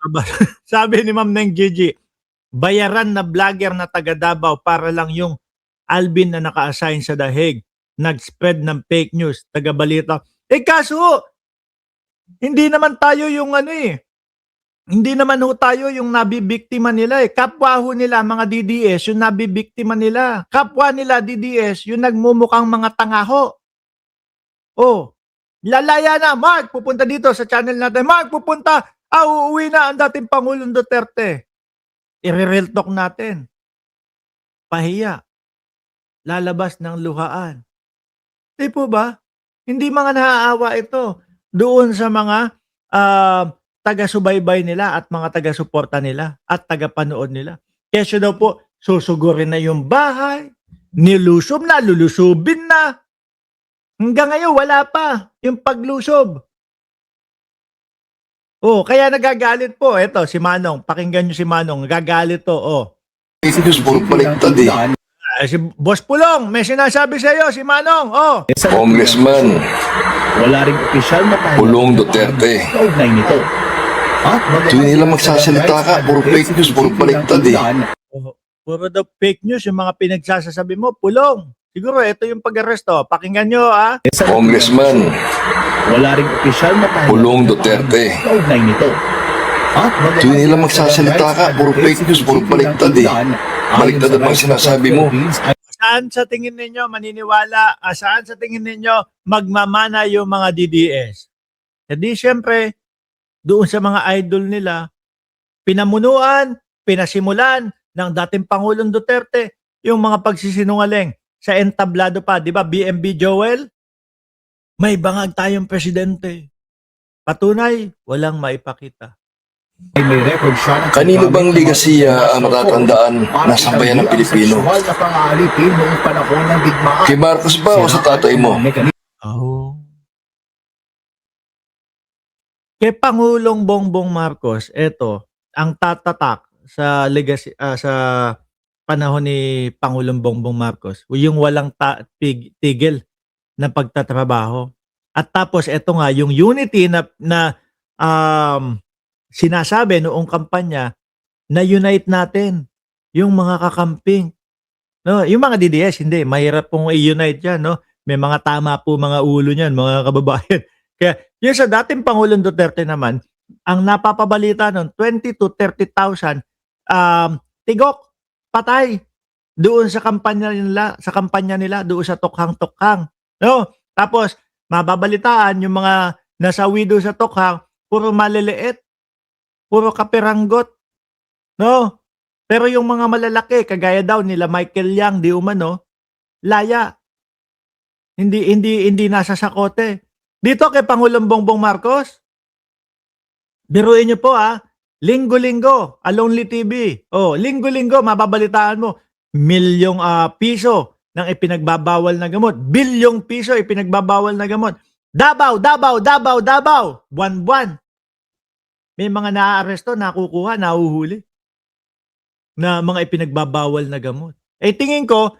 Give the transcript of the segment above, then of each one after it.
Aba, sabi ni Ma'am Neng Gigi, bayaran na vlogger na taga Davao para lang yung Alvin na naka-assign sa Dahig. Nag-spread ng fake news, taga Balita. Eh kaso, hindi naman tayo yung ano eh. Hindi naman ho tayo yung nabibiktima nila eh. Kapwa ho nila mga DDS yung nabibiktima nila. Kapwa nila DDS yung nagmumukhang mga tanga ho. Oh, lalaya na. Mark, pupunta dito sa channel natin. Mark, pupunta. Uuwi na ang dating Pangulong Duterte. I-real talk natin. Pahiya. Lalabas ng luhaan. Di po ba? Hindi mga naaawa ito doon sa mga taga-subaybay nila at mga taga-suporta nila at taga-panood nila. Kesyo daw po, susugurin na yung bahay, nilusob na, lulusubin na. Hanggang ngayon, wala pa yung paglusob. Oh, kaya nagagalit po. Eto, si Manong. Pakinggan nyo si Manong. Nagagalit to. Oh. Puro baliktad eh. Si Boss Pulong, may sinasabi sa iyo, si Manong. Oh. Congressman Wala ring opisyal na tayo. Pulong Duterte. Kaugnay nito. At Tuwing nila magsasalita ka, puro fake news, puro baliktad eh. Oh, puro daw fake news yung mga pinagsasasabi mo. Pulong. Siguro ito yung pag-aresto. Pakinggan nyo, ah. Congressman Wala ring opisyal na tayo. Pulong Duterte. Kaugnay nito. At Tuwing nila magsasalita ka, puro fake news, puro baliktad eh. Baliktad ang sinasabi mo. Saan sa tingin ninyo maniniwala? Saan sa tingin ninyo magmamana yung mga DDS? Hindi siyempre, doon sa mga idol nila, pinamunuan, pinasimulan ng dating Pangulong Duterte yung mga pagsisinungaling sa entablado pa. Di ba, BMB Joel? May bangag tayong presidente. Patunay, walang maipakita. may record siya ng Kanino bang ligasiya ang matatandaan na sambayan ng Pilipino? na pang-aalipin noong panahon ng digmaan. Kay Marcos ba o sa tatay mo? Oh. Kay Pangulong Bongbong Marcos, eto, ang tatatak sa legacy sa panahon ni Pangulong Bongbong Marcos, yung walang tigil na pagtatrabaho. At tapos eto nga yung unity na sinasabi noong kampanya na unite natin yung mga kakamping. No, yung mga DDS hindi mahirap pong i-unite yan, no. May mga tama po mga ulo niyan, mga kababayan. Kaya yung sa dating Pangulong Duterte naman, ang napapabalita noon 20 to 30,000 tigok patay doon sa kampanya nila doon sa Tokhang-Tokhang. No? Tapos mababalitaan yung mga nasawi doon sa Tokhang, puro maliliit, puro kapiranggot. No? Pero yung mga malalaki, kagaya daw nila Michael Yang, di umano, laya. Hindi nasa sakote. Dito kay Pangulong Bongbong Marcos, biruin niyo po linggo-linggo, Lonely TV. Oh, linggo-linggo mababalitaan mo milyong piso ng ipinagbabawal na gamot. Bilyong piso ipinagbabawal na gamot. Davao. Buwan-buwan. May mga naaaresto, nakukuha, nahuhuli na mga ipinagbabawal na gamot. Eh tingin ko,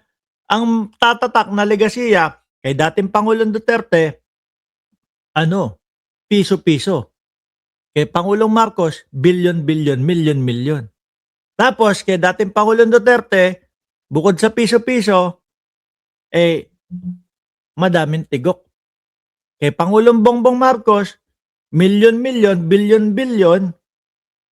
ang tatatak na legasiya kay dating Pangulong Duterte, piso-piso. Kay Pangulong Marcos, bilyon-bilyon, milyon-milyon. Tapos, kay dating Pangulong Duterte, bukod sa piso-piso, madaming tigok. Kay Pangulong Bongbong Marcos, milyon-milyon, bilyon-bilyon,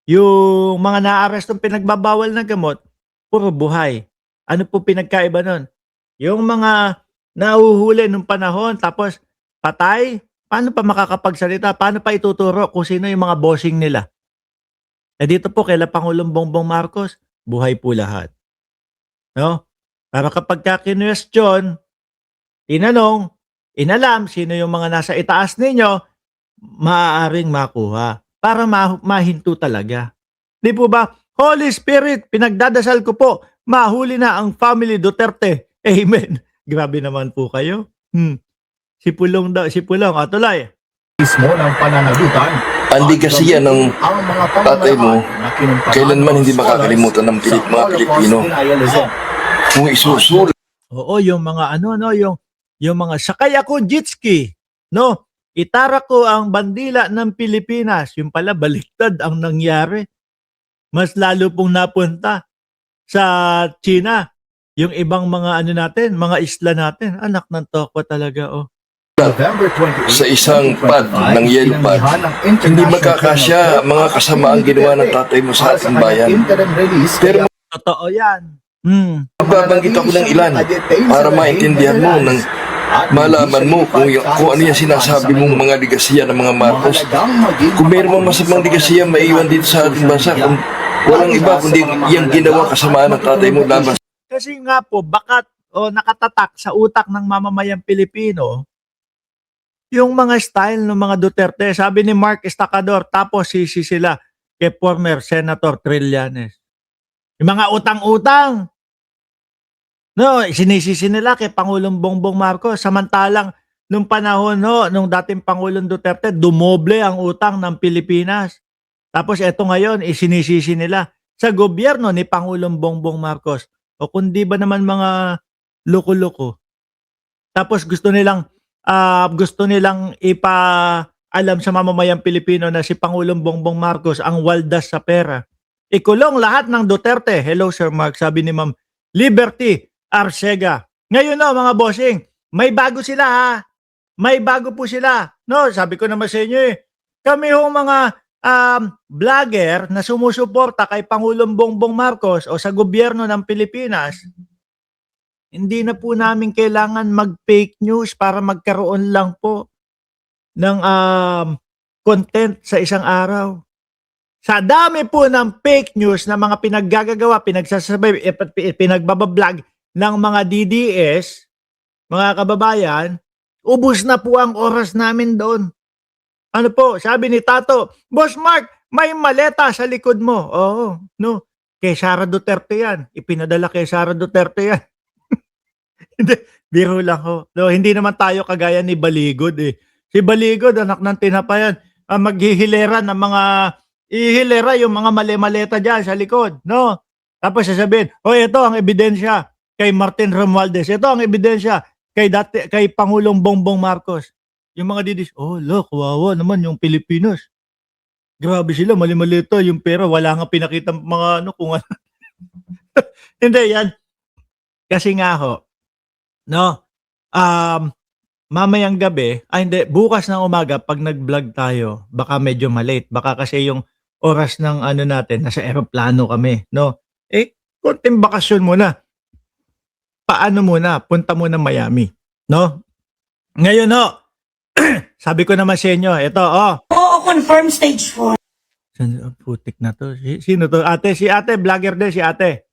yung mga naarestong pinagbabawal na gamot, puro buhay. Ano po pinagkaiba nun? Yung mga nahuhuli nung panahon, tapos patay, paano pa makakapagsalita? Paano pa ituturo kung sino yung mga bossing nila? Dito po kay Pangulong Bongbong Marcos, buhay po lahat. No? Para kapag ka-question, tinanong, inalam, sino yung mga nasa itaas ninyo, maaaring makuha. Para mahinto talaga. Di po ba? Holy Spirit, pinagdadasal ko po, mahuli na ang family Duterte. Amen. Grabe naman po kayo. Si Pulong, atuloy. Mismo ng pananagutan. Ang ligasiya ng tatay mo, kailanman hindi makakalimutan ng mga Pilipino. Kung isusul. Oo, yung mga yung mga sakay ako jet ski, no? Itara ko ang bandila ng Pilipinas. Yung pala, baliktad ang nangyari. Mas lalo pong napunta sa China. Yung ibang mga ano natin, mga isla natin. Anak ng toko talaga, oh. November 28, Sa isang pad ng yellow pad, hindi magkakasya ang mga kasamaang ginawa ng tatay mo sa ating bayan. Pero Totoo yan. magbabanggit ako ng ilan para maintindihan mo ng malaman mo kung ano yung sinasabi mong mga ligasiya ng mga Marcos. Kung mayroon mga masamang ligasiya maiwan dito sa ating bansa, kung walang iba kundi yung ginawa kasamaan ng tatay mo laban. Kasi nga po, bakat o nakatatak sa utak ng mamamayang Pilipino, yung mga style ng mga Duterte. Sabi ni Mark Estacador, tapos sisi sila kay former Senator Trillanes. Yung mga utang-utang. No, sinisisi nila kay Pangulong Bongbong Marcos. Samantalang nung panahon nung dating Pangulong Duterte, dumoble ang utang ng Pilipinas. Tapos eto ngayon, isinisisi nila sa gobyerno ni Pangulong Bongbong Marcos. O kundi ba naman mga loko-loko. Tapos gusto nilang ipaalam sa mamamayang Pilipino na si Pangulong Bongbong Marcos ang waldas sa pera. Ikulong lahat ng Duterte. Hello Sir Mark, sabi ni Ma'am Liberty Arcega. Ngayon mga bossing, may bago sila ha. May bago po sila. No, sabi ko naman sa inyo kami mga vlogger na sumusuporta kay Pangulong Bongbong Marcos o sa gobyerno ng Pilipinas, hindi na po namin kailangan mag-fake news para magkaroon lang po ng content sa isang araw. Sa dami po ng fake news na mga pinaggagawa, pinagsasabi, pinagbabablog ng mga DDS, mga kababayan, ubus na po ang oras namin doon. Ano po, sabi ni Tato, Boss Mark, may maleta sa likod mo. Oo, no. Kay Sara Duterte yan. Ipinadala kay Sara Duterte yan. Hindi, biro lang ho. No, hindi naman tayo kagaya ni Baligod Si Baligod, anak ng tinapayan, maghihilera ng mga, ihilera yung mga mali-maleta dyan sa likod. No? Tapos sasabihin, ito ang ebidensya kay Martin Romualdez. Ito ang ebidensya kay Pangulong Bongbong Marcos. Yung mga didis, kawawa naman yung Pilipinos. Grabe sila, mali-malita yung pera. Wala nga pinakita mga kung ano. Hindi, yan. Kasi nga ho, no, mamayang gabi, bukas ng umaga, pag nag-vlog tayo, baka medyo malate. Baka kasi yung oras ng natin, nasa aeroplano kami, no? Konting bakasyon muna. Paano muna? Punta muna Miami, no? Ngayon sabi ko naman sa inyo, ito, Oo, confirm stage 4. Putik na to. Sino to? Si ate, vlogger din si ate.